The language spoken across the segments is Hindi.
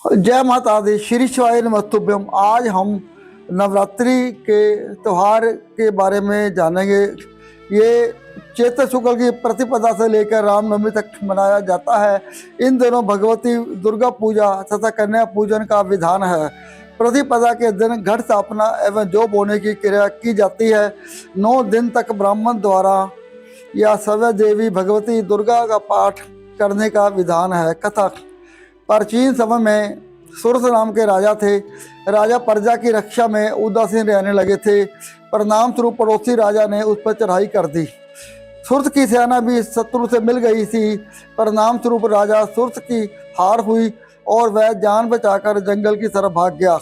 जय माता दी। श्री शिवाय नमस्तुभ्यम। आज हम नवरात्रि के त्यौहार के बारे में जानेंगे। ये चैत्र शुक्ल की प्रतिपदा से लेकर रामनवमी तक मनाया जाता है। इन दिनों भगवती दुर्गा पूजा तथा कन्या पूजन का विधान है। प्रतिपदा के दिन घट स्थापना एवं जौ बोने की क्रिया की जाती है। 9 दिन तक ब्राह्मण द्वारा या सवय देवी भगवती दुर्गा का पाठ करने का विधान है। कथा। प्राचीन समय में सुरथ नाम के राजा थे। राजा प्रजा की रक्षा में उदासीन रहने लगे थे। परिणाम स्वरूप पड़ोसी राजा ने उस पर चढ़ाई कर दी। सुरथ की सेना भी शत्रु से मिल गई थी। परिणाम स्वरूप राजा सुरथ की हार हुई और वह जान बचाकर जंगल की तरफ भाग गया।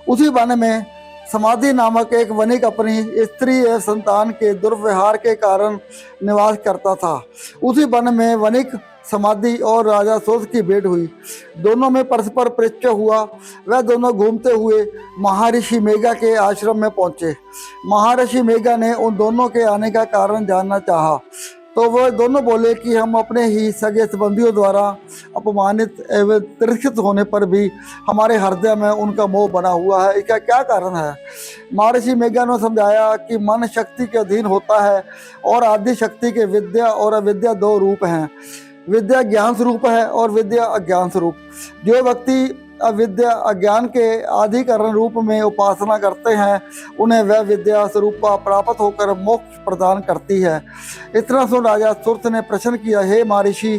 उसी वन में समाधि नामक एक वणिक अपनी स्त्री एवं संतान के दुर्व्यवहार के कारण निवास करता था। उसी वन में वणिक समाधि और राजा सुरथ की भेंट हुई। दोनों में परस्पर परिचय हुआ। वह दोनों घूमते हुए महर्षि मेघा के आश्रम में पहुंचे। महर्षि मेघा ने उन दोनों के आने का कारण जानना चाहा, तो वह दोनों बोले कि हम अपने ही सगे संबंधियों द्वारा अपमानित एवं तिरस्कृत होने पर भी हमारे हृदय में उनका मोह बना हुआ है। इसका क्या कारण है? महर्षि मेघा ने समझाया कि मन शक्ति के अधीन होता है और आदि शक्ति के विद्या और अविद्या 2 रूप हैं। विद्या ज्ञान स्वरूप है और विद्या अज्ञान स्वरूप। जो व्यक्ति अविद्या अज्ञान के आधिकरण रूप में उपासना करते हैं, उन्हें वह विद्या स्वरूप प्राप्त होकर मोक्ष प्रदान करती है। इतना सुन राजा सुरथ ने प्रश्न किया, हे महर्षि,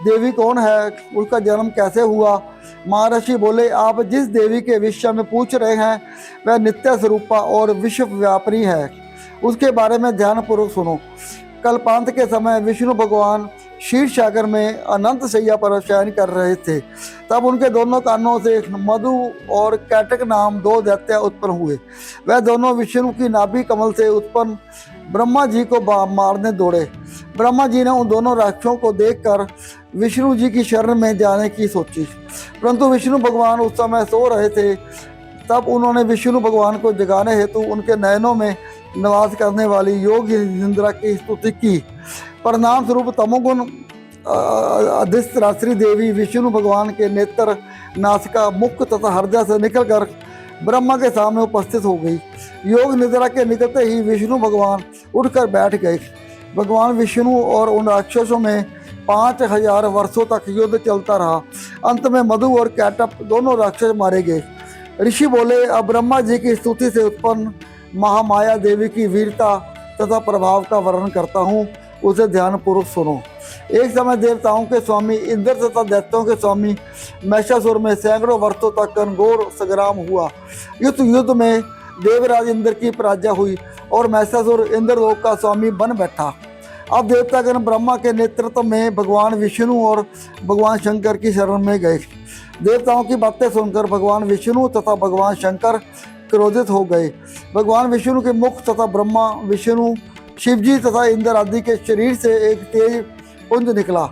देवी कौन है? उसका जन्म कैसे हुआ? महर्षि बोले, आप जिस देवी के विषय में पूछ रहे हैं वह नित्य स्वरूपा और विश्वव्यापिनी है। उसके बारे में ध्यानपूर्वक सुनो। कल्पांत के समय विष्णु भगवान क्षीर सागर में अनंत शैया पर शयन कर रहे थे। तब उनके दोनों कानों से मधु और कैटक नाम 2 दैत्य उत्पन्न हुए। वह दोनों विष्णु की नाभि कमल से उत्पन्न ब्रह्मा जी को मारने दौड़े। ब्रह्मा जी ने उन दोनों राक्षसों को देखकर विष्णु जी की शरण में जाने की सोची, परंतु विष्णु भगवान उस समय सो रहे थे। तब उन्होंने विष्णु भगवान को जगाने हेतु उनके नयनों में निवास करने वाली योग निद्रा की स्तुति की। परिणाम स्वरूप तमोगुण अधिष्ठात्री देवी विष्णु भगवान के नेत्र, नासिका, मुख तथा हृदय से निकलकर ब्रह्मा के सामने उपस्थित हो गई। योग निद्रा के निकलते ही विष्णु भगवान उठकर बैठ गए। भगवान विष्णु और उन राक्षसों में 5000 वर्षों तक युद्ध चलता रहा। अंत में मधु और कैटप दोनों राक्षस मारे गए। ऋषि बोले, अब ब्रह्मा जी की स्तुति से उत्पन्न महामाया देवी की वीरता तथा प्रभाव का वर्णन करता हूँ, उसे ध्यानपूर्वक सुनो। एक समय देवताओं के स्वामी इंद्र तथा दैत्यों के स्वामी महिषासुर में सैकड़ों वर्षों तक घनघोर संग्राम हुआ। युद्ध में देवराज इंद्र की पराजय हुई और महिषासुर इंद्रलोक का स्वामी बन बैठा। अब देवतागण ब्रह्मा के नेतृत्व में भगवान विष्णु और भगवान शंकर की शरण में गए। देवताओं की बातें सुनकर भगवान विष्णु तथा भगवान शंकर क्रोधित हो गए। भगवान विष्णु के मुख तथा ब्रह्मा, विष्णु, शिवजी तथा इंद्र आदि के शरीर से एक तेज पुंज निकला,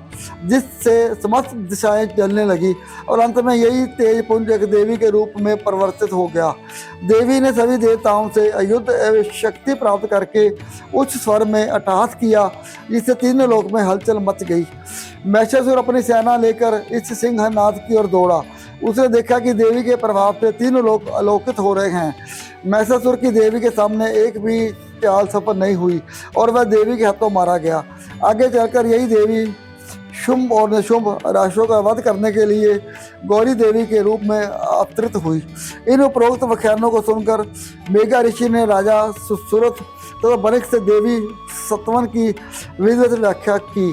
जिससे समस्त दिशाएं जलने लगी और अंत में यही तेज पुंज एक देवी के रूप में परिवर्तित हो गया। देवी ने सभी देवताओं से अयुद्ध एवं शक्ति प्राप्त करके उच्च स्वर में अट्टहास किया, जिससे 3 लोक में हलचल मच गई। महिषासुर अपनी सेना लेकर इस सिंहनाद की ओर दौड़ा। उसने देखा कि देवी के प्रभाव से 3 लोग अलौकित हो रहे हैं। महिषासुर की देवी के सामने एक भी चाल सफल नहीं हुई और वह देवी के हाथों मारा गया। आगे चलकर यही देवी शुंभ और निशुंभ राक्षसों का वध करने के लिए गौरी देवी के रूप में अवतरित हुई। इन उपरोक्त व्याख्यानों को सुनकर मेघा ऋषि ने राजा सुरथ तथा वणिक से देवी सत्वन की विधिवत व्याख्या की।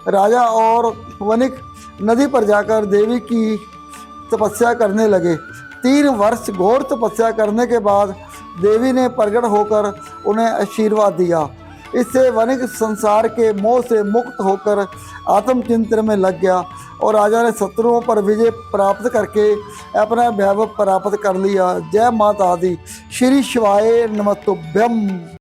राजा और वणिक नदी पर जाकर देवी की तपस्या करने लगे। 3 वर्ष घोर तपस्या करने के बाद देवी ने प्रकट होकर उन्हें आशीर्वाद दिया। इससे वणिक संसार के मोह से मुक्त होकर आत्मचिंतन में लग गया और राजा ने शत्रुओं पर विजय प्राप्त करके अपना वैभव प्राप्त कर लिया। जय माता दी। श्री शिवाय नमस्तुभ्यम।